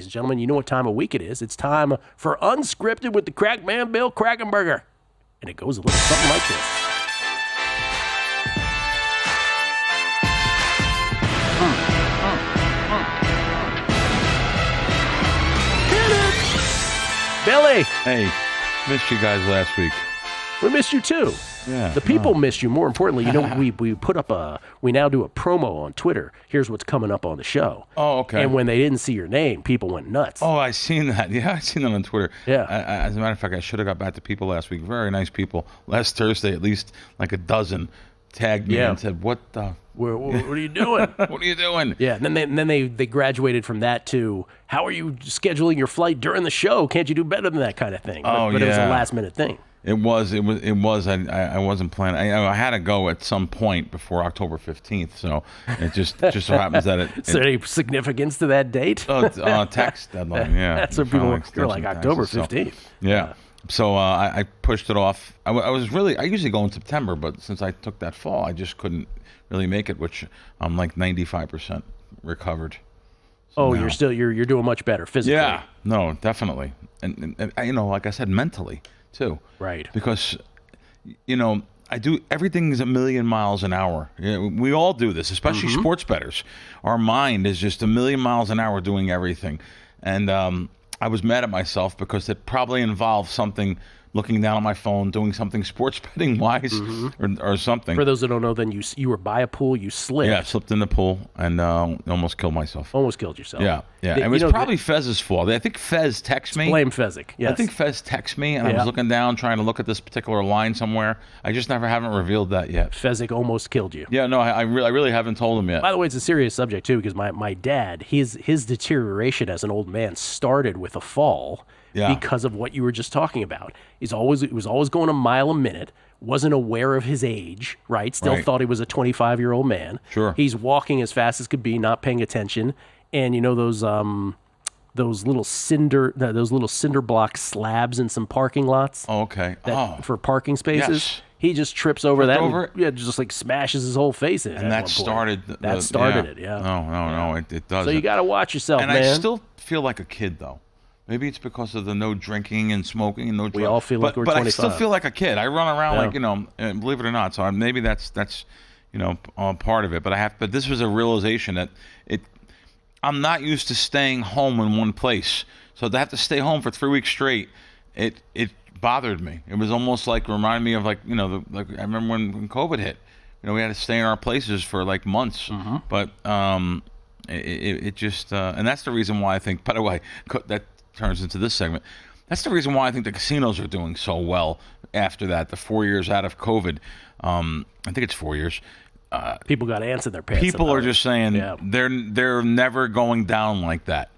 ladies and gentlemen. You know what time of week it is. It's time for Unscripted with the Krack man, Bill Krackomberger. And it goes a little something like this. Billy! Hey, missed you guys last week. We missed you too. Yeah. The people missed you. More importantly, we put up we now do a promo on Twitter. Here's what's coming up on the show. Oh, okay. And when they didn't see your name, people went nuts. Oh, I seen that. Yeah, I seen that on Twitter. Yeah. As a matter of fact, I should have got back to people last week. Very nice people. Last Thursday, at least like a dozen tagged me and said, "What the? What are you doing? What are you doing?" Yeah. And then they graduated from that to, how are you scheduling your flight during the show? Can't you do better than that kind of thing? But it was a last minute thing. It was. I wasn't planning. I had to go at some point before October 15th. So it just so happens that it. Is there any significance to that date? Tax deadline. Yeah. That's what people were like, October 15th. Yeah. So I pushed it off. I usually go in September, but since I took that fall, I just couldn't really make it, which I'm like 95% recovered. So now. You're doing much better physically. Yeah. No, definitely. And like I said, mentally too. Right. Because, I do, everything's a million miles an hour. We all do this, especially sports bettors. Our mind is just a million miles an hour doing everything. And I was mad at myself because it probably involved something, looking down on my phone, doing something sports betting wise or something. For those that don't know, then you were by a pool, you slipped. Yeah, I slipped in the pool and almost killed myself. Almost killed yourself. Yeah. It was probably Fez's fault. I think Fez texted me. Blame Fezzik, yes. I think Fez texted me, and I was looking down, trying to look at this particular line somewhere. I just haven't revealed that yet. Fezzik almost killed you. Yeah, no, I really haven't told him yet. By the way, it's a serious subject, too, because my dad, his deterioration as an old man started with a fall because of what you were just talking about. He was always going a mile a minute, wasn't aware of his age, right? Still thought he was a 25-year-old man. Sure. He's walking as fast as could be, not paying attention. And those little cinder block slabs in some parking lots. Oh, okay. For parking spaces. Yes. He just trips over that. Over and, just like smashes his whole face in. And that started it. Yeah. No, it does. So you got to watch yourself, man. And I still feel like a kid, though. Maybe it's because of the no drinking and smoking and no drugs. We all feel like we're 25. But I still feel like a kid. I run around like, believe it or not. So maybe that's part of it. But this was a realization that I'm not used to staying home in one place. So to have to stay home for 3 weeks straight, it bothered me. It was almost like reminded me of I remember when COVID hit. We had to stay in our places for like months. But it just and that's the reason why I think. By the way, that turns into this segment. That's the reason why I think the casinos are doing so well after that. The 4 years out of COVID, I think it's 4 years. People got ants in their pants. People are just saying they're never going down like that.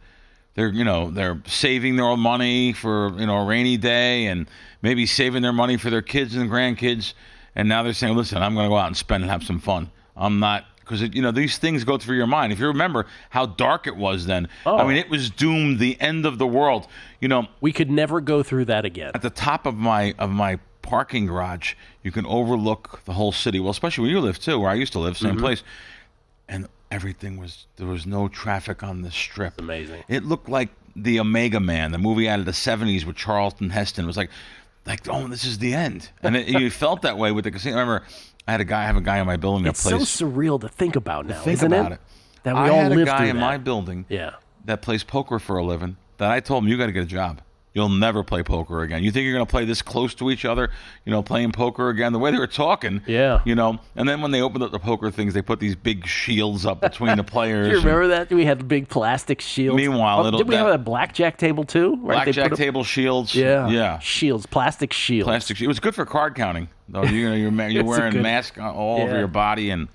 They're saving their own money for a rainy day and maybe saving their money for their kids and grandkids. And now they're saying, listen, I'm going to go out and spend and have some fun. I'm not, because these things go through your mind. If you remember how dark it was then, I mean, it was doomed, the end of the world. We could never go through that again. At the top of my parking garage, you can overlook the whole city. Well, especially where you live too, where I used to live, same place. And there was no traffic on the strip. Amazing. It looked like the Omega Man, the movie out of the 70s with Charlton Heston. It was like, oh, this is the end. And you felt that way with the casino. I remember I have a guy in my building that plays. It's so surreal to think about now, isn't it? That we all lived through that. I had a guy in my building that plays poker for a living that I told him, you got to get a job. You'll never play poker again. You think you're going to play this close to each other, playing poker again? The way they were talking, and then when they opened up the poker things, they put these big shields up between the players. Do you remember that? We had the big plastic shields. Meanwhile, did we have a blackjack table too? Right? Blackjack table shiids. Yeah. Shields, plastic shields. Plastic. It was good for card counting, though. You're wearing masks all over your body and.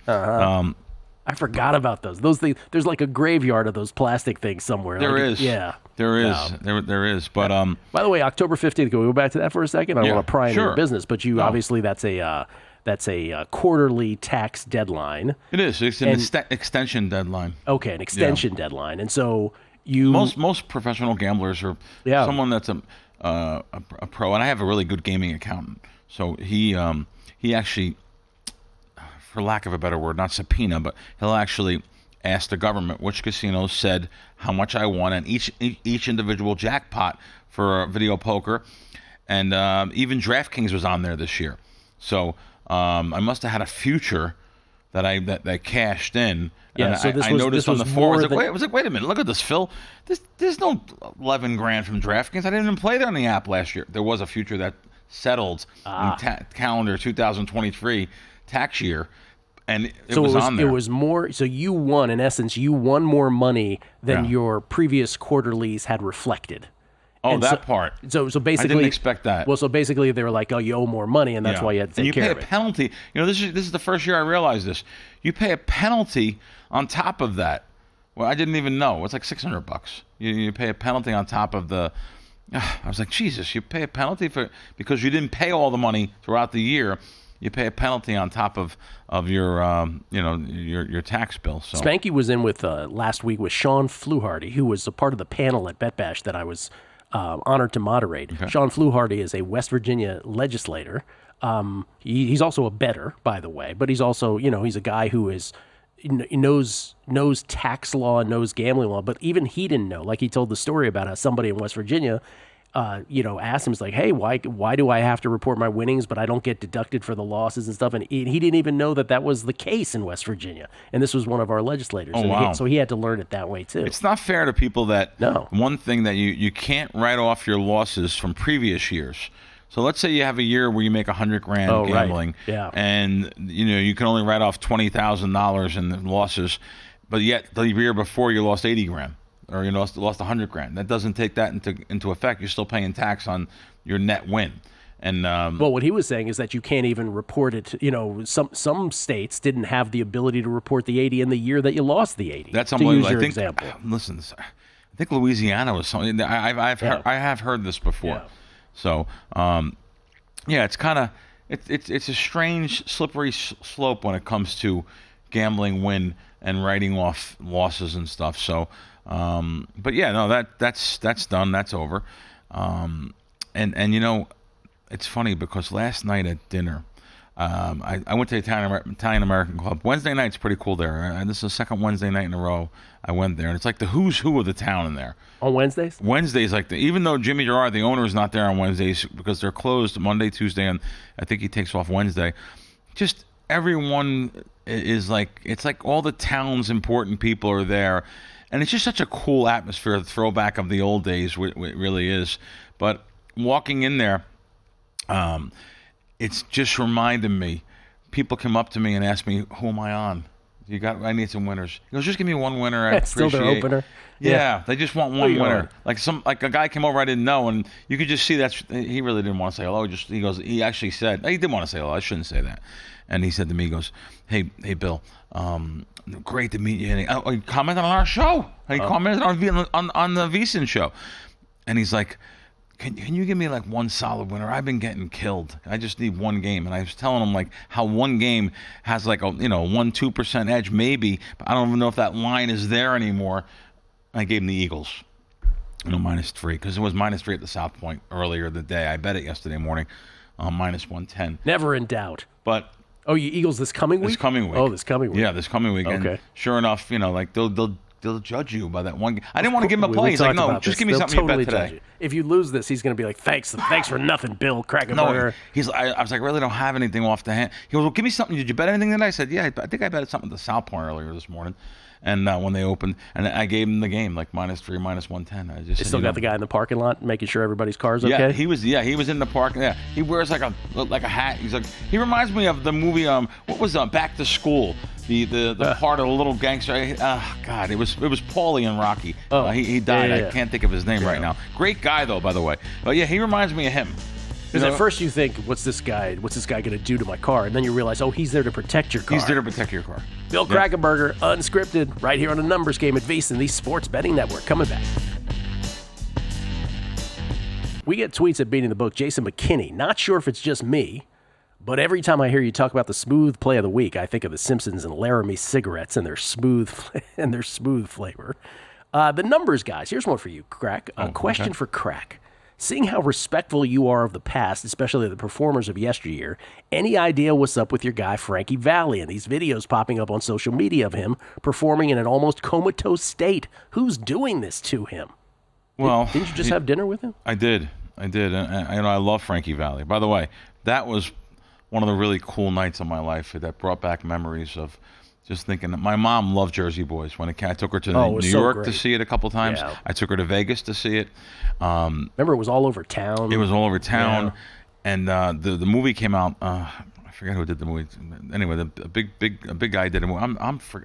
I forgot about those. Those things. There's like a graveyard of those plastic things somewhere. There is. Yeah. There is. There is. But by the way, October 15th. Can we go back to that for a second? I don't want to pry into your business, but obviously that's a quarterly tax deadline. It is. It's an extension deadline. Okay, an extension deadline, and so most professional gamblers are someone that's a pro, and I have a really good gaming accountant. So he actually, for lack of a better word, not subpoena, but he'll actually asked the government which casinos said how much I won, and each individual jackpot for video poker, and even DraftKings was on there this year. So I must have had a future that I cashed in. Yeah, and so I noticed on the forum, I was like, wait a minute, look at this, Phil. There's no 11 grand from DraftKings. I didn't even play that on the app last year. There was a future that settled in calendar 2023 tax year, and it was on there. It was more. So you won, in essence, you won more money than your previous quarterlies had reflected. Oh, and that part. So basically, I didn't expect that. Well, so basically, they were like, "Oh, you owe more money, and that's why you had to take care of it." And you pay a penalty. You know, this is the first year I realized this. You pay a penalty on top of that. Well, I didn't even know. It's like $600. You pay a penalty on top of the. I was like, Jesus! You pay a penalty because you didn't pay all the money throughout the year. You pay a penalty on top of your your tax bill. So Spanky was in with last week with Sean Fluharty, who was a part of the panel at Bet Bash that I was honored to moderate. Okay. Sean Fluharty is a West Virginia legislator. He's also a bettor, by the way, but he's also, he's a guy who knows tax law and knows gambling law, but even he didn't know. Like, he told the story about how somebody in West Virginia asked him, he's like, hey, why do I have to report my winnings, but I don't get deducted for the losses and stuff? And he didn't even know that was the case in West Virginia. And this was one of our legislators. Oh, wow. So he had to learn it that way, too. It's not fair to people that, no. One thing that you can't write off your losses from previous years. So let's say you have a year where you make $100 grand gambling, right. Yeah. And you can only write off $20,000 in losses, but yet the year before you lost 80 grand. Or you lost 100 grand. That doesn't take that into effect. You're still paying tax on your net win. And well, what he was saying is that you can't even report it. Some states didn't have the ability to report the 80 in the year that you lost the 80. That's unbelievable. To use your example. Listen, I think Louisiana was something. I have heard this before. Yeah. So it's kind of it's a strange slippery slope when it comes to gambling win and writing off losses and stuff. So. But yeah, no, that's done. That's over. And it's funny because last night at dinner, I went to the Italian American Club. Wednesday night's pretty cool there. This is the second Wednesday night in a row I went there, and it's like the who's who of the town in there. On Wednesdays? Wednesdays, even though Jimmy Gerard, the owner, is not there on Wednesdays because they're closed Monday, Tuesday, and I think he takes off Wednesday. Just everyone is like, it's like all the town's important people are there. And it's just such a cool atmosphere, the throwback of the old days, it really is. But walking in there, it's just reminded me. People come up to me and ask me, who am I on? I need some winners. He goes, just give me one winner. I appreciate. Still their opener. Yeah, they just want one winner. Like a guy came over I didn't know, and you could just see he really didn't want to say hello. He actually said, he did want to say hello. I shouldn't say that. And he said to me, he goes, hey Bill, great to meet you. And he commented on our show. He commented on the VSiN show. And he's like, can you give me like one solid winner? I've been getting killed. I just need one game. And I was telling him like how one game has like a 1-2% edge maybe, but I don't even know if that line is there anymore. I gave him the Eagles. -3 because it was -3 at the South Point earlier in the day. I bet it yesterday morning, -110. Never in doubt. But you Eagles this coming week? This coming week. Oh, this coming week. Yeah, this coming week. Okay. And sure enough, like they'll judge you by that one game. I didn't want to give him a play. He's like, no, just give me something totally you bet today. If you lose this, he's going to be like, thanks for nothing, Bill Krackomberger. No, I was like, I really don't have anything off the hand. He goes, well, give me something. Did you bet anything today? I said, yeah, I think I betted something at the South Point earlier this morning. And when they opened, and I gave him the game, like -3, -110. I just still got the guy in the parking lot making sure everybody's car's okay. Yeah, he was in the park. Yeah, he wears like a hat. He's like, he reminds me of the movie. What was Back to School? The part of the little gangster. God, it was Paulie and Rocky. He died. Yeah. I can't think of his name right now. Great guy though, by the way. But yeah, he reminds me of him. Because at first you think, what's this guy going to do to my car? And then you realize, he's there to protect your car. He's there to protect your car. Bill Krackomberger, Unscripted, right here on the Numbers Game at VSiN, the Sports Betting Network. Coming back. We get tweets at Beating the Book. Jason McKinney. Not sure if it's just me, but every time I hear you talk about the smooth play of the week, I think of the Simpsons and Laramie cigarettes and their smooth flavor. The numbers guys. Here's one for you, Krack. A question for Krack. Seeing how respectful you are of the past, especially the performers of yesteryear, any idea what's up with your guy Frankie Valli and these videos popping up on social media of him performing in an almost comatose state? Who's doing this to him? Well, didn't you just have dinner with him? I did. And I love Frankie Valli. By the way, that was one of the really cool nights of my life that brought back memories of just thinking that my mom loved Jersey Boys. When I took her to New York to see it a couple times. Yeah. I took her to Vegas to see it. Remember, it was all over town. It was all over town. Yeah. And the movie came out. I forget who did the movie. Anyway, a big guy did it. I'm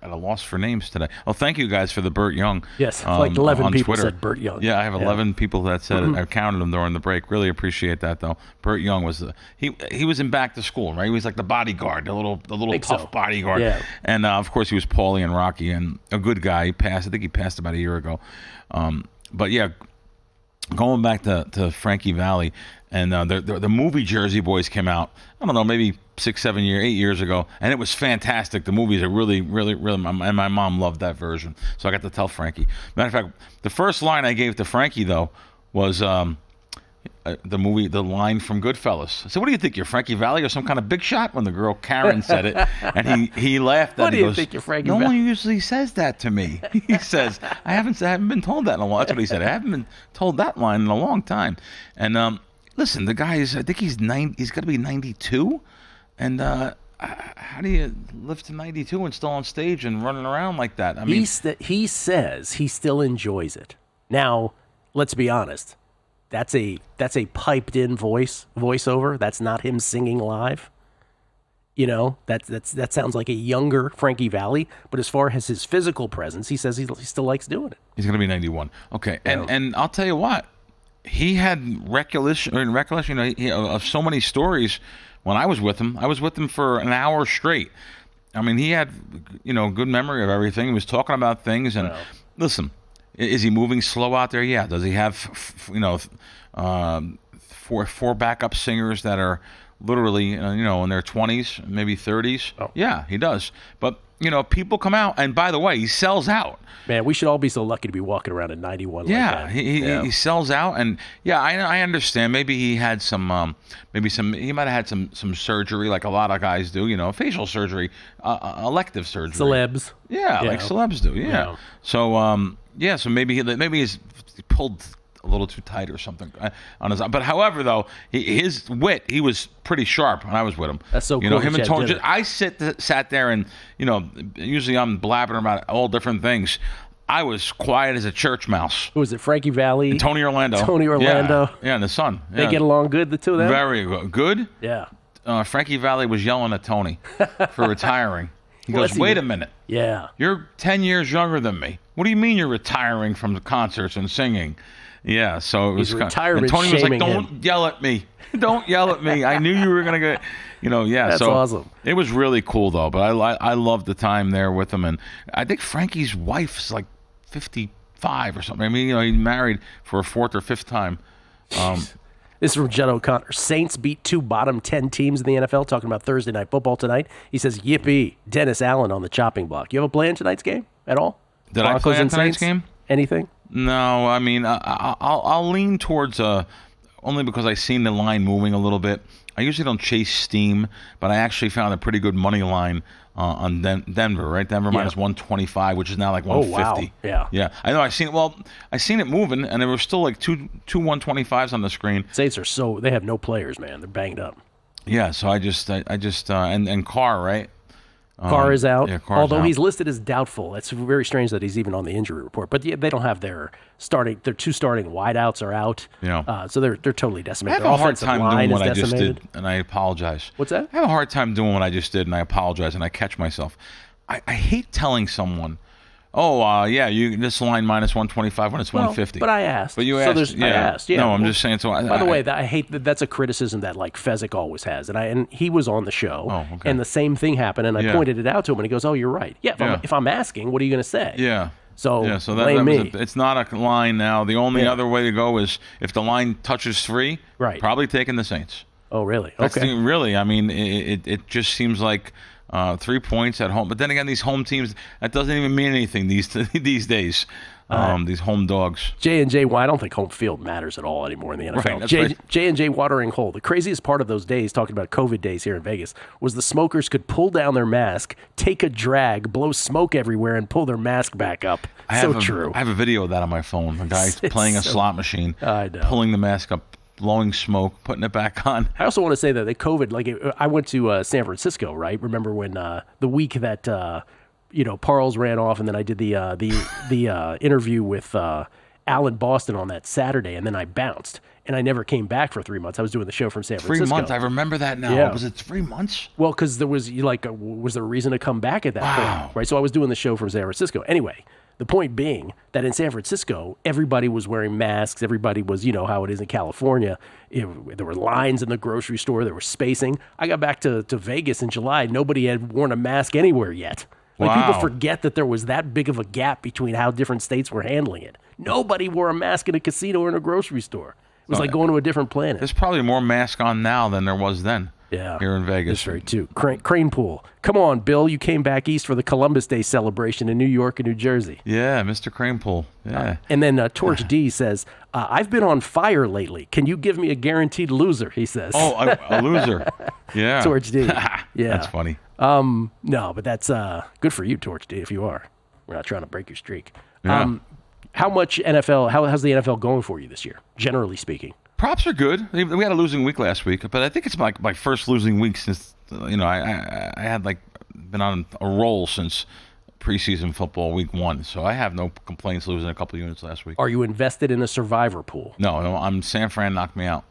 at a loss for names today. Well, thank you guys for the Burt Young. Yes, like 11 people Twitter. said Burt Young. Yeah, I have 11 people that said it. I counted them during the break. Really appreciate that, though. Burt Young was he was in Back to School, right? He was like the bodyguard, the little tough bodyguard. Yeah. And of course he was Paulie and Rocky, and a good guy. He passed. I think he passed about a year ago. But yeah, going back to Frankie Valli. And the movie Jersey Boys came out, I don't know, maybe 8 years ago, and it was fantastic. The movies are really, really, really, and my mom loved that version. So I got to tell Frankie. Matter of fact, the first line I gave to Frankie, though, was the line from Goodfellas. I said, what do you think, you're Frankie Valli or some kind of big shot? When the girl Karen said it, and he laughed. What do you think, you're Frankie Valli? No one usually says that to me. He says, I haven't been told that in a while. That's what he said. I haven't been told that line in a long time. And listen, the guy is, I think he's got to be 92. And how do you live to 92 and still on stage and running around like that? I mean, he says he still enjoys it. Now, let's be honest. That's a piped in voiceover. That's not him singing live. You know, that sounds like a younger Frankie Valli. But as far as his physical presence, he says he still likes doing it. He's going to be 91. Okay, and I'll tell you what. He had recollection of so many stories when I was with him. I was with him for an hour straight. I mean, he had, good memory of everything. He was talking about things. And listen, is he moving slow out there? Yeah. Does he have, four backup singers that are literally, in their 20s, maybe 30s? Oh. Yeah, he does. But, people come out. And by the way, he sells out. Man, we should all be so lucky to be walking around at 91 like that. He sells out. And, yeah, I understand. Maybe he had he might have had some surgery like a lot of guys do, facial surgery, elective surgery. Celebs. Yeah, like celebs do, yeah. So, so maybe he's pulled a little too tight or something on his. But however, though, his wit, he was pretty sharp when I was with him. That's so cool. Him and Tony. I sat there and usually I'm blabbering about all different things. I was quiet as a church mouse. Who was it? Frankie Valli, and Tony Orlando. Yeah, and the son. They get along good, the two of them. Very good. Yeah. Frankie Valli was yelling at Tony for retiring. He goes, wait a minute. Yeah. You're 10 years younger than me. What do you mean you're retiring from the concerts and singing? Yeah, so it was retirement. And Tony was like, "Don't yell at me! Don't yell at me! I knew you were gonna get, yeah." That's awesome. It was really cool though. But I loved the time there with him, and I think Frankie's wife's like 55 or something. I mean, he married for a 4th or 5th time. This is from Jen O'Connor. Saints beat 2 bottom 10 teams in the NFL. Talking about Thursday Night Football tonight. He says, "Yippee!" Dennis Allen on the chopping block. You have a play in tonight's game at all? Did I play in tonight's game? Anything? No, I mean, I'll lean towards only because I seen the line moving a little bit. I usually don't chase steam, but I actually found a pretty good money line on Denver, right? Denver minus 125, which is now like 150. Oh, wow. Yeah. I know. I seen it moving, and there were still like two 125s on the screen. Saints are they have no players, man. They're banged up. Yeah, so I just and Carr, right? Carr is out, although out. He's listed as doubtful. It's very strange that he's even on the injury report. But they don't have their 2 starting wideouts are out. Yeah. So they're totally decimated. I have a hard time doing what I just did, and I apologize. What's that? I have a hard time doing what I just did, and I apologize, and I catch myself. I hate telling someone, this line minus 125 when it's 150. But I asked. But you asked. I asked. Yeah. No, I'm just saying. So by the way, I hate that's a criticism that like Fezzik always has, and he was on the show, okay. and the same thing happened, and I pointed it out to him, and he goes, "Oh, you're right. Yeah. If I'm asking, what are you going to say?" Yeah. So blame me. It's not a line now. The only other way to go is if the line touches 3, right? Probably taking the Saints. Oh, really? Okay. Really, I mean, it just seems like 3 points at home. But then again, these home teams, that doesn't even mean anything these days. these home dogs. J&J, well, I don't think home field matters at all anymore in the NFL. Right, J&J Watering Hole. The craziest part of those days, talking about COVID days here in Vegas, was the smokers could pull down their mask, take a drag, blow smoke everywhere, and pull their mask back up. True. I have a video of that on my phone. A guy playing a slot machine, pulling the mask up, blowing smoke, putting it back on. I also want to say that the COVID, I went to San Francisco, right? Remember when the week that Parles ran off, and then I did the interview with Alan Boston on that Saturday, and then I bounced, and I never came back for 3 months. I was doing the show from San Francisco. 3 months, I remember that now. Yeah. Was it 3 months? Well, because there was was there a reason to come back at that point, right? So I was doing the show from San Francisco. Anyway, the point being that in San Francisco, everybody was wearing masks. Everybody was, how it is in California. There were lines in the grocery store. There was spacing. I got back to Vegas in July. Nobody had worn a mask anywhere yet. People forget that there was that big of a gap between how different states were handling it. Nobody wore a mask in a casino or in a grocery store. It was like going to a different planet. There's probably more mask on now than there was then. Yeah, here in Vegas. That's very true. Crane Pool. Come on, Bill. You came back east for the Columbus Day celebration in New York and New Jersey. Yeah, Mr. Crane Pool. Yeah. And then Torch D says, I've been on fire lately. Can you give me a guaranteed loser, he says. Oh, a loser. Yeah. Torch D. Yeah. That's funny. No, but that's good for you, Torch D, if you are. We're not trying to break your streak. Yeah. How's the NFL going for you this year, generally speaking? Props are good. We had a losing week last week, but I think it's my first losing week since I had been on a roll since preseason football week 1. So I have no complaints losing a couple of units last week. Are you invested in a survivor pool? No. I'm San Fran knocked me out.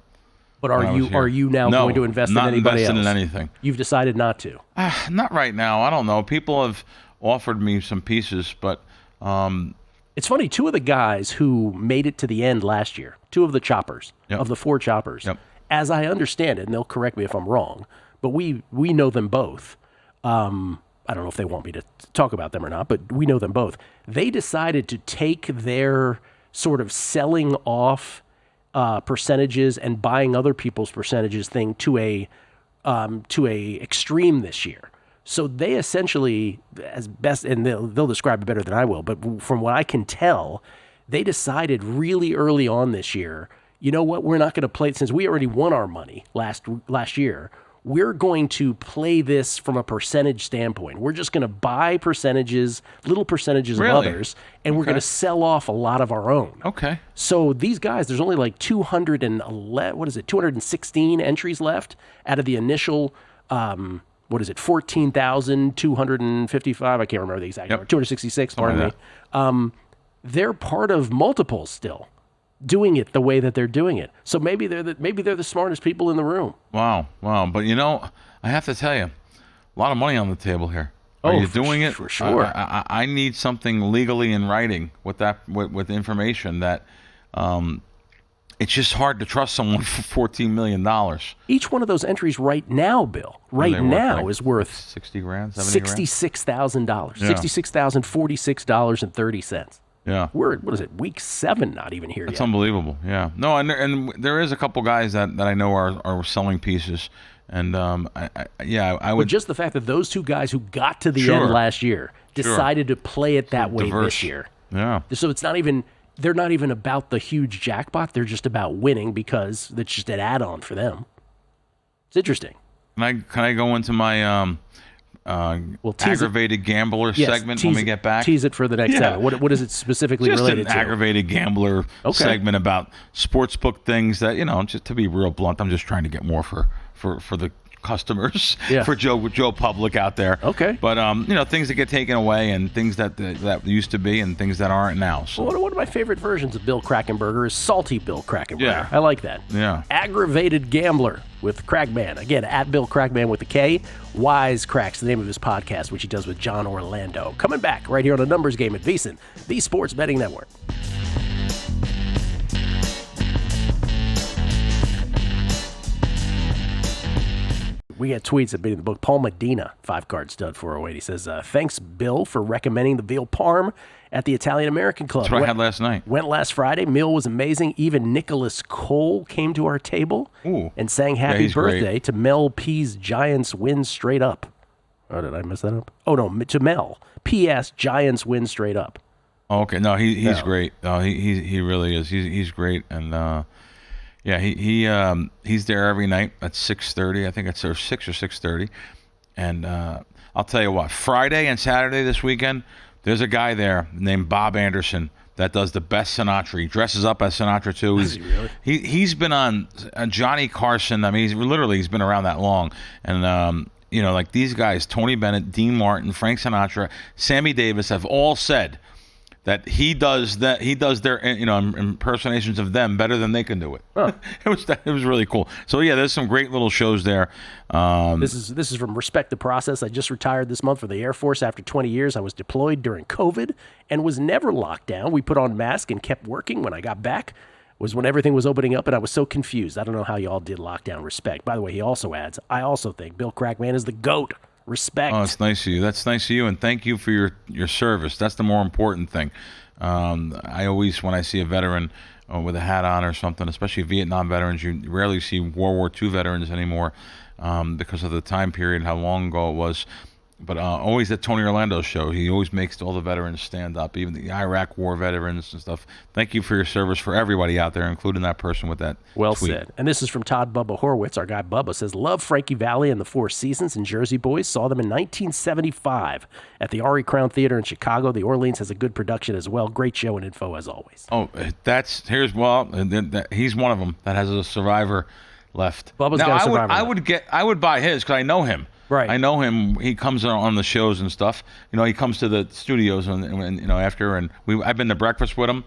But are you now going to invest in anybody else? Not invested in anything. You've decided not to. Not right now. I don't know. People have offered me some pieces, but. It's funny, 2 of the guys who made it to the end last year, 2 of the choppers, of the 4 choppers, as I understand it, and they'll correct me if I'm wrong, but we know them both. I don't know if they want me to talk about them or not, but we know them both. They decided to take their sort of selling off percentages and buying other people's percentages thing to a extreme this year. So they essentially, as best, and they'll describe it better than I will, but from what I can tell, they decided really early on this year, you know what, we're not going to play, since we already won our money last year, we're going to play this from a percentage standpoint. We're just going to buy little percentages of others, and we're going to sell off a lot of our own. Okay. So these guys, there's only 216 entries left out of the initial 14,255. I can't remember the exact number. 266, pardon me. They're part of multiples still, doing it the way that they're doing it. So maybe they're the smartest people in the room. Wow. But I have to tell you, a lot of money on the table here. Are you doing it? For sure. I need something legally in writing with information that. It's just hard to trust someone for $14 million. Each one of those entries right now, Bill, is worth $60,000, $66,000, $66,046.30. Yeah. We're, week 7 not even here yet. That's yet. Unbelievable, yeah. No, and there is a couple guys that I know are selling pieces. And, I would... But just the fact that those 2 guys who got to the end last year decided to play it that way this year. Yeah. So it's not even... They're not even about the huge jackpot. They're just about winning because it's just an add-on for them. It's interesting. Can I go into my aggravated gambler segment when we get back? Tease it for the next segment. What is it specifically related to? Just an aggravated gambler segment about sportsbook things that, just to be real blunt, I'm just trying to get more for the customers, for Joe Public out there. Okay. But things that get taken away and things that used to be and things that aren't now. So one of my favorite versions of Bill Krackomberger is Salty Bill Krackomberger. Yeah. I like that. Yeah. Aggravated Gambler with Crackman. Again, at Bill Crackman with a K. Wise Cracks, the name of his podcast, which he does with John Orlando. Coming back right here on a Numbers Game at VSiN, the Sports Betting Network. We got tweets at Beating the Book. Paul Medina, 5-card stud, 408. He says, thanks, Bill, for recommending the veal parm at the Italian-American Club. That's what I had last night. Went last Friday. Meal was amazing. Even Nicholas Cole came to our table and sang happy birthday to Mel P's Giants win straight up. Oh, did I mess that up? Oh, no, to Mel. P.S. Giants win straight up. Oh, okay. No, he's great. He really is. He's great, and he's there every night at 6:30. I think it's 6 or 6:30, and I'll tell you what. Friday and Saturday this weekend, there's a guy there named Bob Anderson that does the best Sinatra. He dresses up as Sinatra too. Is he really? He's been on Johnny Carson. I mean, he's been around that long, and like these guys, Tony Bennett, Dean Martin, Frank Sinatra, Sammy Davis have all said that he does their impersonations of them better than they can do it. Huh. It was really cool. So yeah, there's some great little shows there. This is from Respect the Process. I just retired this month for the Air Force after 20 years. I was deployed during COVID and was never locked down. We put on masks and kept working. When I got back was when everything was opening up, and I was so confused. I don't know how y'all did lockdown. Respect. By the way, he also adds, I also think Bill Krackomberger is the GOAT. Respect. Oh, it's nice of you. That's nice of you, and thank you for your service. That's the more important thing. I always, when I see a veteran with a hat on or something, especially Vietnam veterans, you rarely see World War II veterans anymore because of the time period and how long ago it was. But always at Tony Orlando's show, he always makes all the veterans stand up, even the Iraq War veterans and stuff. Thank you for your service for everybody out there, including that person with that Well tweet. said. And this is from Todd Bubba Horwitz. Our guy Bubba says, love Frankie Valli and the Four Seasons and Jersey Boys. Saw them in 1975 at the Ari Crown Theater in Chicago. The Orleans has a good production as well. Great show and info as always. Oh, he's one of them that has a survivor left. Bubba's got a survivor. I would buy his because I know him. Right. I know him. He comes on the shows and stuff. He comes to the studios and after, and I've been to breakfast with him.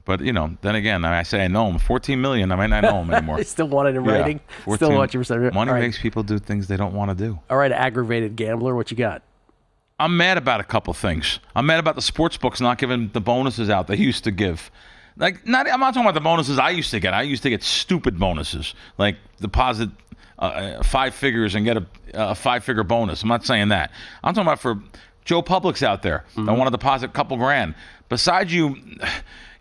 But then again, I say I know him. 14 million. I might not know him anymore. I still want it in writing. 14, still want you. Money makes people do things they don't want to do. All right, aggravated gambler, what you got? I'm mad about a couple things. I'm mad about the sports books not giving the bonuses out they used to give. I'm not talking about the bonuses I used to get. I used to get stupid bonuses, like deposit 5 figures and get a 5-figure bonus. I'm not saying that. I'm talking about for Joe Public's out there that want to deposit a couple grand. Besides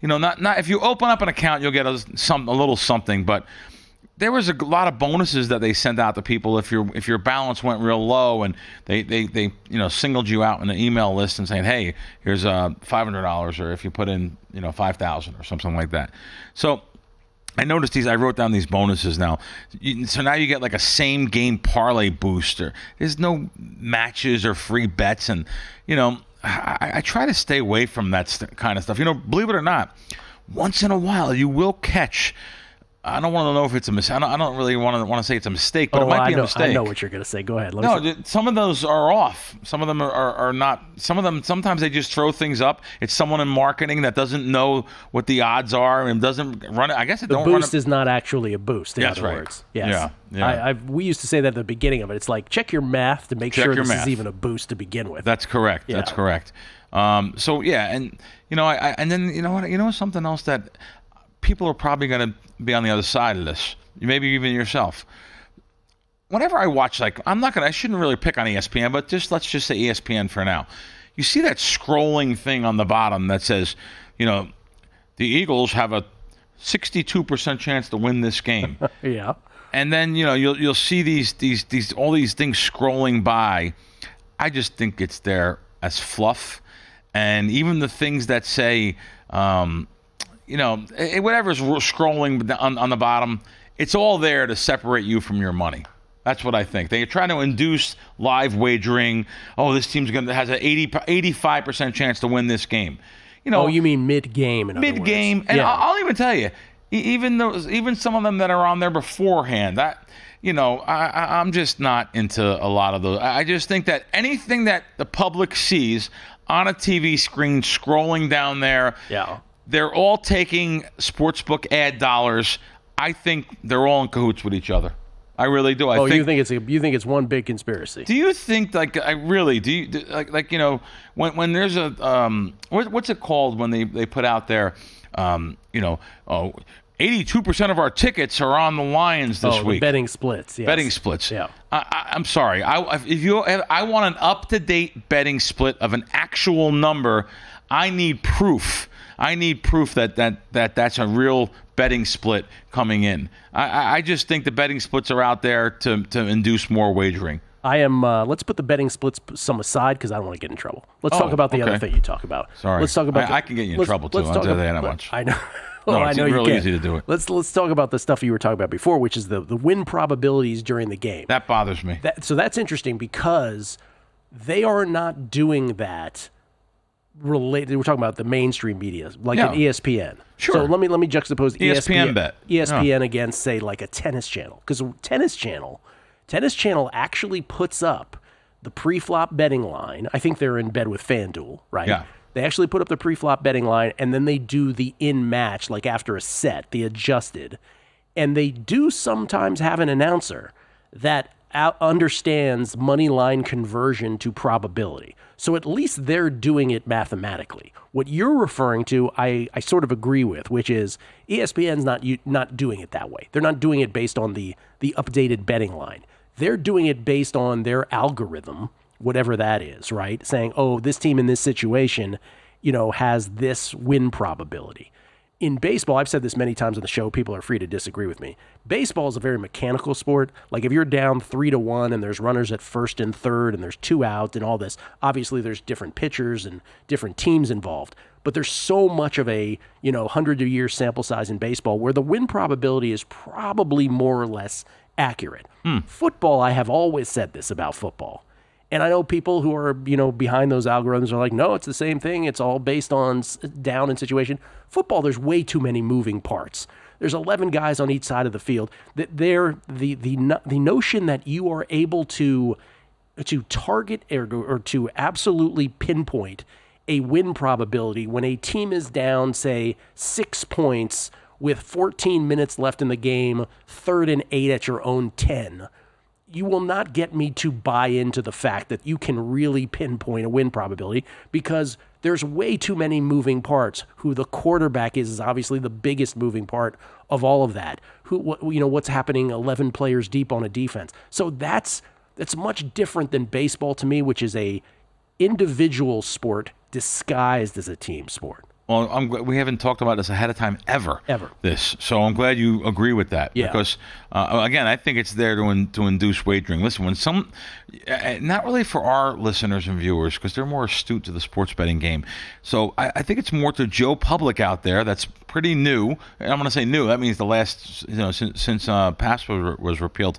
not if you open up an account, you'll get a little something. But there was a lot of bonuses that they sent out to people if your balance went real low, and they singled you out in an email list and saying, hey, here's $500, or if you put in $5,000 or something like that. So I noticed I wrote down these bonuses now. So now you get like a same game parlay booster. There's no matches or free bets. And, I try to stay away from that kind of stuff. Believe it or not, once in a while you will catch. I don't want to know if it's a mistake. I don't really want to say it's a mistake, but it might be a mistake. I know what you're going to say. Go ahead. Some of those are off. Some of them are not. Some of them, sometimes they just throw things up. It's someone in marketing that doesn't know what the odds are and doesn't run it. I guess it don't run. The boost is not actually a boost, in other words. Yes. Yeah. We used to say that at the beginning of it. It's like, check your math to make sure this is even a boost to begin with. That's correct. Yeah. That's correct. And and then what? Something else that people are probably going to be on the other side of this. Maybe even yourself. Whenever I watch, I shouldn't really pick on ESPN, but let's just say ESPN for now. You see that scrolling thing on the bottom that says, the Eagles have a 62% chance to win this game. Yeah. And then, you'll see these all these things scrolling by. I just think it's there as fluff. And even the things that say, whatever's scrolling on the bottom, it's all there to separate you from your money. That's what I think. They're trying to induce live wagering. Oh, this team's has an 85% chance to win this game. You mean mid-game? Mid-game, and I'll even tell you, even some of them that are on there beforehand. I'm just not into a lot of those. I just think that anything that the public sees on a TV screen scrolling down there, they're all taking sportsbook ad dollars. I think they're all in cahoots with each other. I really do. You think it's one big conspiracy? Do you think when there's a what's it called when they put out there 82% of our tickets are on the Lions this week. Betting splits. Yes. Betting splits. Yeah. I'm sorry. I want an up-to-date betting split of an actual number. I need proof. I need proof that that's a real betting split coming in. I just think the betting splits are out there to induce more wagering. I am. Let's put the betting splits some aside because I don't want to get in trouble. Let's talk about the other thing you talk about. Sorry. Let's talk about. I can get you in trouble too. I'll tell you that much. I know. It's really easy to do it. Let's talk about the stuff you were talking about before, which is the win probabilities during the game. That bothers me. So that's interesting because they are not doing that. Related, we're talking about the mainstream media, like an ESPN. Sure. So let me juxtapose ESPN bet. ESPN against, say, like a Tennis Channel, because Tennis Channel actually puts up the pre-flop betting line. I think they're in bed with FanDuel, right? Yeah. They actually put up the pre-flop betting line, and then they do the in-match, like after a set, the adjusted. And they do sometimes have an announcer that understands money line conversion to probability. So at least they're doing it mathematically. What you're referring to, I sort of agree with, which is ESPN's not doing it that way. They're not doing it based on the updated betting line. They're doing it based on their algorithm, whatever that is, right? Saying, oh, this team in this situation, has this win probability. In baseball, I've said this many times on the show, people are free to disagree with me. Baseball is a very mechanical sport. Like if you're down 3-1 and there's runners at first and third and there's 2 out and all this, obviously there's different pitchers and different teams involved. But there's so much of a 100-year sample size in baseball where the win probability is probably more or less accurate. Football, I have always said this about football. And I know people who are, behind those algorithms are like, no, it's the same thing. It's all based on down in situation. Football, there's way too many moving parts. There's 11 guys on each side of the field. That the notion that you are able to target or to absolutely pinpoint a win probability when a team is down, say, 6 points with 14 minutes left in the game, 3rd and 8 at your own 10. You will not get me to buy into the fact that you can really pinpoint a win probability because there's way too many moving parts. Who the quarterback is obviously the biggest moving part of all of that. What's happening 11 players deep on a defense. So that's much different than baseball to me, which is a individual sport disguised as a team sport. Well, we haven't talked about this ahead of time ever. This, so I'm glad you agree with that. Yeah. Because again, I think it's there to induce wagering. Listen, when not really for our listeners and viewers because they're more astute to the sports betting game. So I think it's more to Joe Public out there that's pretty new. And I'm going to say new. That means the last since password was repealed.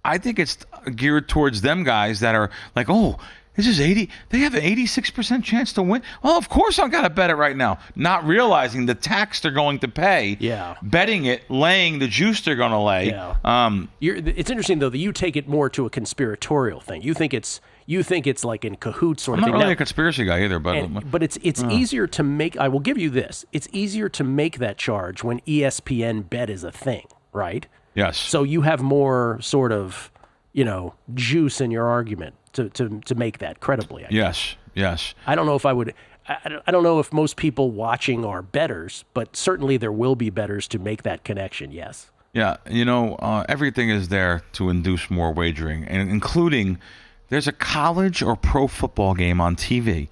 I think it's geared towards them guys that are like, oh. This is 80. They have an 86% chance to win. Well, of course I've got to bet it right now. Not realizing the tax they're going to pay. Yeah. Betting it, laying the juice they're going to lay. Yeah. It's interesting though that you take it more to a conspiratorial thing. You think it's like in cahoots sort of thing. I'm not really a conspiracy guy either, but it's easier to make. I will give you this. It's easier to make that charge when ESPN bet is a thing, right? Yes. So you have more sort of juice in your argument to make that credibly. Yes. I don't know if I would. I don't know if most people watching are bettors, but certainly there will be bettors to make that connection. Yes. Yeah. Everything is there to induce more wagering, and including there's a college or pro football game on TV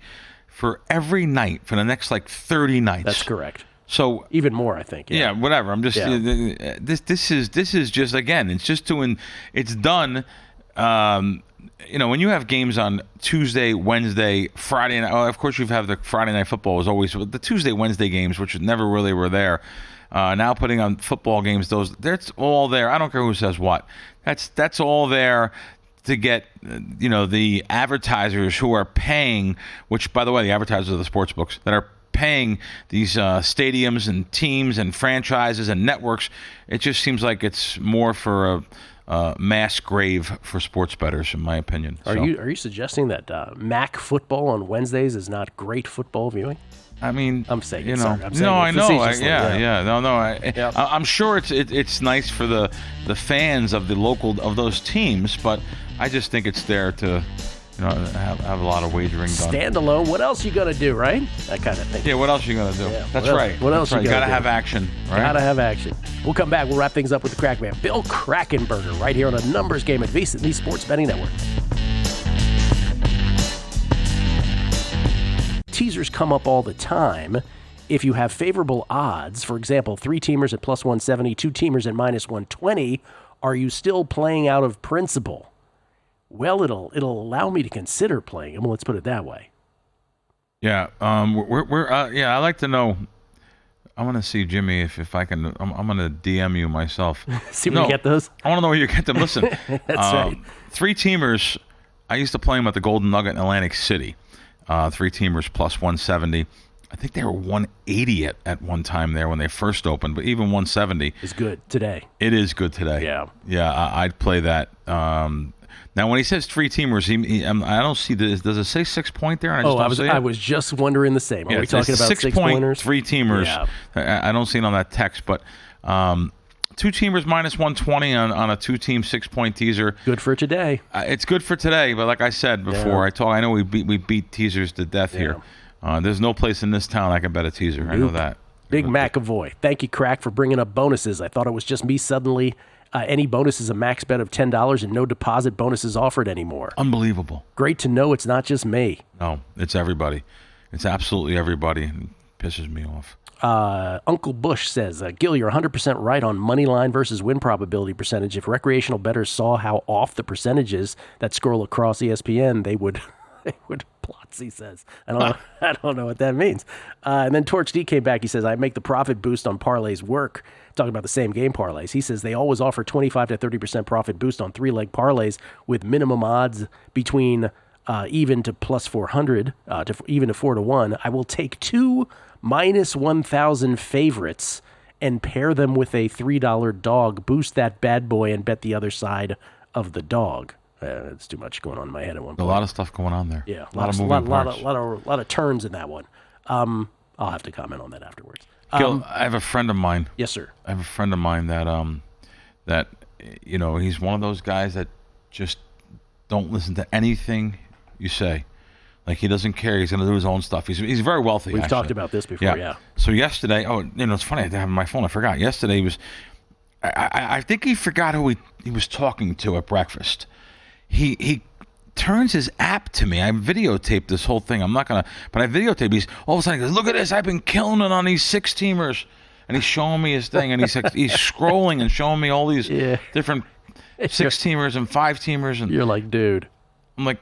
for every night for the next 30 nights. That's correct. So even more, I think. Yeah, whatever. I'm just this is just again. It's just it's done. When you have games on Tuesday, Wednesday, Friday night. Well, of course, you have the Friday night football is always the Tuesday, Wednesday games, which never really were there. Now putting on football games, that's all there. I don't care who says what. That's all there to get the advertisers who are paying. Which, by the way, the advertisers are the sports books that are paying these stadiums and teams and franchises and networks. It just seems like it's more for a mass grave for sports bettors, in my opinion. Are you suggesting that MAC football on Wednesdays is not great football viewing? I mean, I'm saying I know. I'm sure it's nice for the fans of those teams, but I just think it's there to have a lot of wagering done. Standalone. What else you gonna do, right? That kind of thing. Yeah. What else you gonna do? Yeah, That's right. What else you gotta have action, right? Gotta have action. We'll come back. We'll wrap things up with the Krack Man, Bill Krackomberger, right here on a numbers game at VSiN, the Sports Betting Network. Teasers come up all the time. If you have favorable odds, for example, 3-teamers at plus 170, 2-teamers at minus 120, are you still playing out of principle? well, it'll allow me to consider playing him. Let's put it that way. Yeah. I like to know. I want to see Jimmy if I can. I'm going to DM you myself. See where you get those. I want to know where you get them. Listen, that's right. 3-teamers. I used to play them at the Golden Nugget in Atlantic City. 3-teamers plus 170. I think they were 180 at one time there when they first opened, but even 170 is good today. It is good today. Yeah. I'd play that. Now, when he says 3-teamers, I don't see this. Does it say 6-point there? I was just wondering the same. Are we talking about 6-pointers? 3-teamers. Yeah. I don't see it on that text, but 2-teamers minus 120 on a 2-team 6-point teaser. Good for today. It's good for today, but like I said before, I know we beat teasers to death here. There's no place in this town I can bet a teaser. I know that. Big McAvoy. Thank you, Krack, for bringing up bonuses. I thought it was just me suddenly. Any bonus is a max bet of $10 and no deposit bonuses offered anymore. Unbelievable. Great to know it's not just me. No, it's everybody. It's absolutely everybody. It pisses me off. Uncle Bush says, Gill, you're 100% right on money line versus win probability percentage. If recreational bettors saw how off the percentages that scroll across ESPN, they would plots, he says. I don't know what that means. And then Torch D came back. He says, I make the profit boost on parlays work. Talking about the same game parlays. He says they always offer 25 to 30% profit boost on 3-leg parlays with minimum odds between even to plus 400, even to 4 to 1. I will take 2 minus 1,000 favorites and pair them with a $3 dog, boost that bad boy, and bet the other side of the dog. It's too much going on in my head at one point. A lot of stuff going on there. Yeah, a lot of moving parts. A lot of turns in that one. I'll have to comment on that afterwards. Gil, I have a friend of mine. Yes, sir. I have a friend of mine that he's one of those guys that just don't listen to anything you say. Like, he doesn't care. He's going to do his own stuff. He's very wealthy. We've talked about this before, yeah. So yesterday, it's funny. I have my phone. I forgot. Yesterday, he was. I think he forgot who he was talking to at breakfast. He turns his app to me. I videotaped this whole thing. I'm not going to, but I videotaped. He's all of a sudden, he goes, look at this. I've been killing it on these 6-teamers. And he's showing me his thing. And he's scrolling and showing me all these different 6-teamers and 5-teamers. And you're like, dude. I'm like,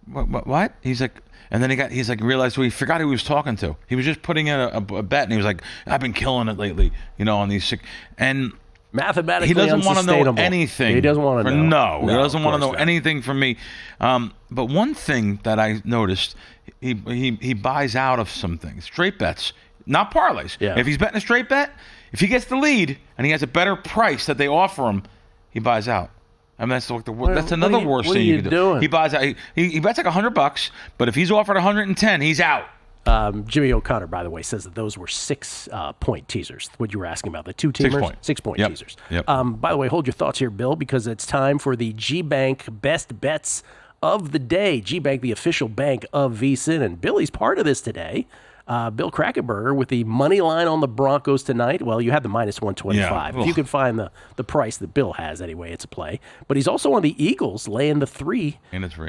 what? He's like, and then he realized he forgot who he was talking to. He was just putting in a bet. And he was like, I've been killing it lately, on these 6. And mathematically, he doesn't want to know anything. He doesn't want to know. No, he doesn't want to know anything from me. But one thing that I noticed, he buys out of some things, straight bets, not parlays. Yeah. If he's betting a straight bet, if he gets the lead and he has a better price that they offer him, he buys out. I mean, that's another worst thing you can do. He buys out. He bets like $100, but if he's offered 110, he's out. Jimmy O'Connor, by the way, says that those were 6-point teasers. What you were asking about, the 2-teamers? 6-point teasers. Yep. By the way, hold your thoughts here, Bill, because it's time for the G-Bank Best Bets of the Day. G-Bank, the official bank of VSiN, and Billy's part of this today. Bill Krackomberger with the money line on the Broncos tonight. Well, you had the minus 125. If you can find the price that Bill has, anyway, it's a play. But he's also on the Eagles, laying the 3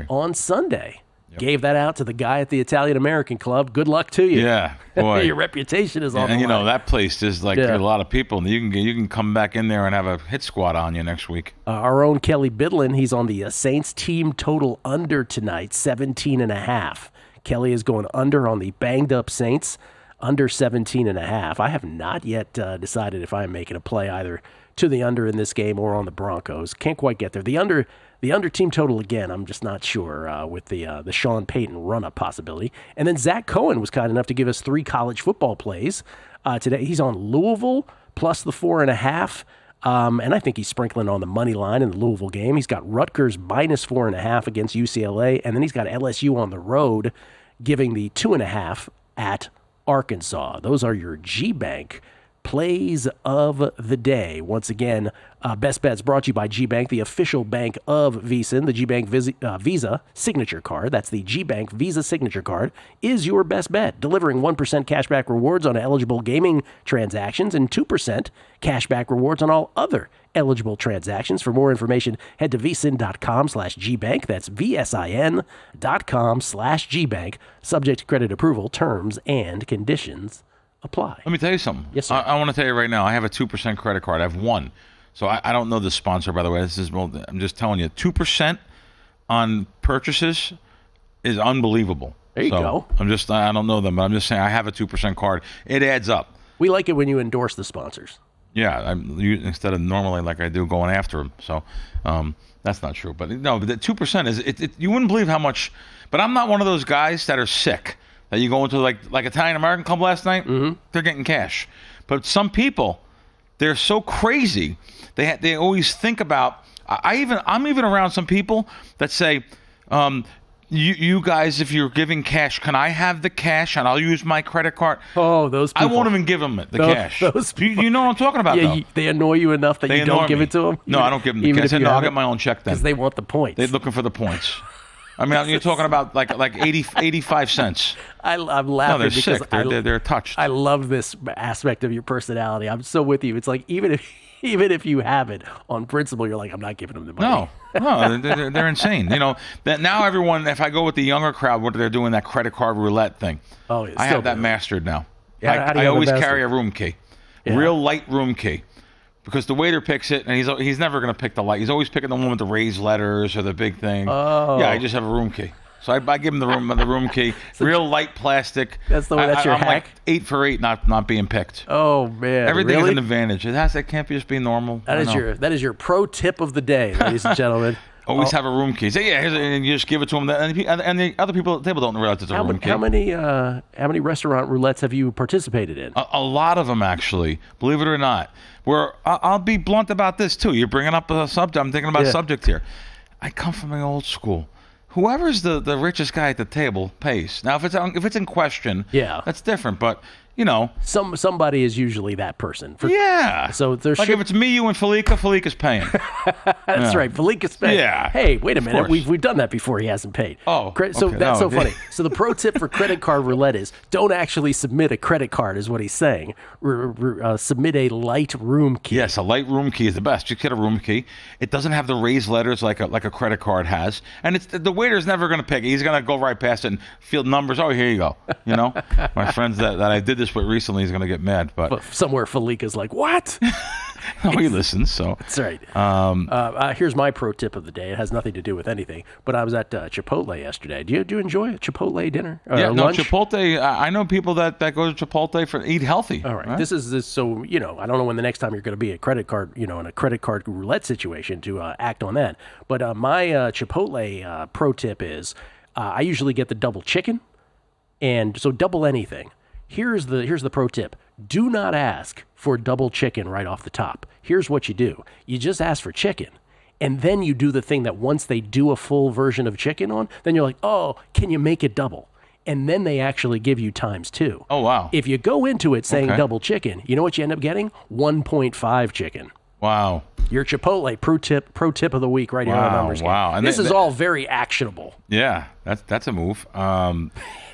on Sunday. Yep. Gave that out to the guy at the Italian-American Club. Good luck to you. Yeah, boy. Your reputation is on the line. And that place is like a lot of people. And you can come back in there and have a hit squad on you next week. Our own Kelley Bydlon, he's on the Saints team total under tonight, 17.5. Kelley is going under on the banged-up Saints, under 17.5. I have not yet decided if I'm making a play either to the under in this game or on the Broncos. Can't quite get there. The under team total, again, I'm just not sure with the Sean Payton run-up possibility. And then Zach Cohen was kind enough to give us 3 college football plays today. He's on Louisville plus the 4.5. And I think he's sprinkling on the money line in the Louisville game. He's got Rutgers minus 4.5 against UCLA. And then he's got LSU on the road giving the 2.5 at Arkansas. Those are your G-Bank plays of the day. Once again, Best Bets brought to you by G-Bank, the official bank of VSiN. The G-Bank Visa signature card, that's the G-Bank Visa signature card, is your best bet, delivering 1% cashback rewards on eligible gaming transactions and 2% cashback rewards on all other eligible transactions. For more information, head to vsin.com/gbank. That's vsin.com/gbank. Subject to credit approval, terms and conditions apply. Let me tell you something. Yes, sir. I want to tell you right now, I have a 2% credit card. I have one. So I don't know the sponsor, by the way. I'm just telling you, 2% on purchases is unbelievable. There you go. I don't know them, but I'm just saying I have a 2% card. It adds up. We like it when you endorse the sponsors. Yeah, instead of normally like I do going after them. So that's not true. But no, but the 2% is you wouldn't believe how much. But I'm not one of those guys that are sick that you go into like Italian American Club last night. Mm-hmm. They're getting cash. But some people, they're so crazy. They always think about. I'm even around some people that say. You guys, if you're giving cash, can I have the cash and I'll use my credit card? Oh, those people. I won't even give them the cash. You know what I'm talking about, though? They annoy you enough that you don't give it to them? No, I don't give them the cash. I'll get my own check then. Because they want the points. They're looking for the points. I mean, you're talking about like 85 cents. I'm laughing they're because sick. They're touched. I love this aspect of your personality. I'm so with you. It's like even if you have it on principle, you're like, I'm not giving them the money. No, they're insane. You know that now everyone. If I go with the younger crowd, what they're doing that credit card roulette thing. Oh, I have that mastered now. Yeah, I always carry a room key, real light room key, because the waiter picks it, and he's never going to pick the light. He's always picking the one with the raised letters or the big thing. Oh, yeah, I just have a room key. So I give him the room key, real light plastic. That's your I'm hack. like 8 for 8, not being picked. Oh man, everything really? is an advantage. It can't just be normal. That is your pro tip of the day, ladies and gentlemen. Always have a room key. Say and you just give it to them, and the other people at the table don't realize it's a room key. How many restaurant roulettes have you participated in? A lot of them, actually. Believe it or not. Where I'll be blunt about this too. You're bringing up a subject. I'm thinking about a subject here. I come from an old school. Whoever's the richest guy at the table pays. Now, if it's in question, that's different. But you know, somebody is usually that person. So there's if it's me, you, and Falika's paying. That's right. Falika's paying. Yeah. Hey, wait a minute. We've done that before. He hasn't paid. Oh. So that's so funny. So the pro tip for credit card roulette is don't actually submit a credit card, is what he's saying. Submit a light room key. Yes, a light room key is the best. Just get a room key. It doesn't have the raised letters like a credit card has, and the waiter's never going to pick it. He's going to go right past it and field numbers. Oh, here you go. You know, my friends that I did this with recently is going to get mad, but somewhere Falika's like, what? Oh, he listens, so that's right. Here's my pro tip of the day. It has nothing to do with anything, but I was at Chipotle yesterday. Do you enjoy a Chipotle dinner? Lunch? Chipotle. I know people that go to Chipotle for eat healthy. All right. This is so I don't know when the next time you're going to be a credit card, in a credit card roulette situation to act on that. But my Chipotle pro tip is I usually get the double chicken, and so double anything. Here's the pro tip. Do not ask for double chicken right off the top. Here's what you do. You just ask for chicken, and then you do the thing that once they do a full version of chicken on, then you're like, oh, can you make it double? And then they actually give you ×2. Oh, wow. If you go into it saying double chicken, you know what you end up getting? 1.5 chicken. Wow. Your Chipotle pro tip of the week right here on Numbers Game. Wow. And this is all very actionable. Yeah, that's a move.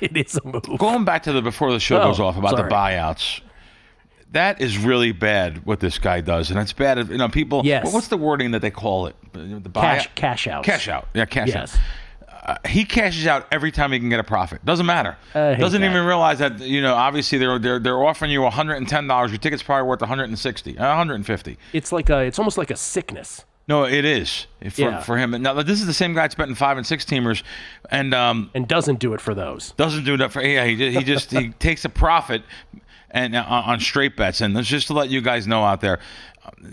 It is a move. Going back to before the show goes off about the buyouts. That is really bad what this guy does, and it's bad if people. Yes. What's the wording that they call it? The cash out. Cash out. Yeah, cash out. He cashes out every time he can get a profit. Doesn't matter. Doesn't even realize that obviously they're offering you $110. Your ticket's probably worth $160, $150. It's almost like a sickness. No, it is for him. Now this is the same guy that's betting 5 and 6 teamers, and doesn't do it for those. Doesn't do that for he takes a profit and on straight bets. And just to let you guys know out there,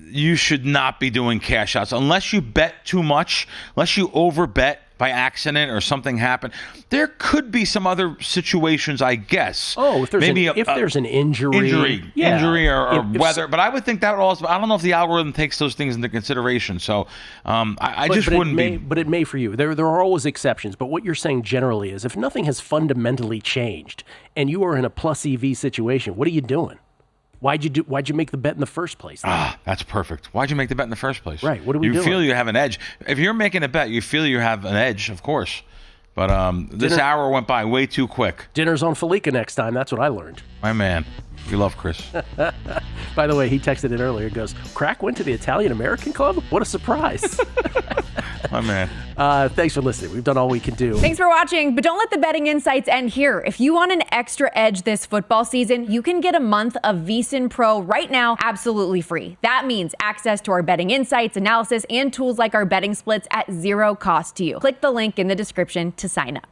you should not be doing cash outs unless you bet too much, unless you over bet by accident or something happened. There could be some other situations, I guess. Oh, if there's an injury or weather. But I would think that would also. I don't know if the algorithm takes those things into consideration. So I just wouldn't be. But it may for you. There are always exceptions. But what you're saying generally is if nothing has fundamentally changed and you are in a plus EV situation, what are you doing? Why'd you make the bet in the first place? That's perfect. Why'd you make the bet in the first place? Right. What are we doing? You feel you have an edge. If you're making a bet, you feel you have an edge, of course. But this hour went by way too quick. Dinner's on Falika next time. That's what I learned. My man. We love Chris. By the way, he texted in earlier and goes, Krack went to the Italian American Club? What a surprise. My man. Thanks for listening. We've done all we can do. Thanks for watching, but don't let the betting insights end here. If you want an extra edge this football season, you can get a month of VSiN Pro right now absolutely free. That means access to our betting insights, analysis, and tools like our betting splits at zero cost to you. Click the link in the description to sign up.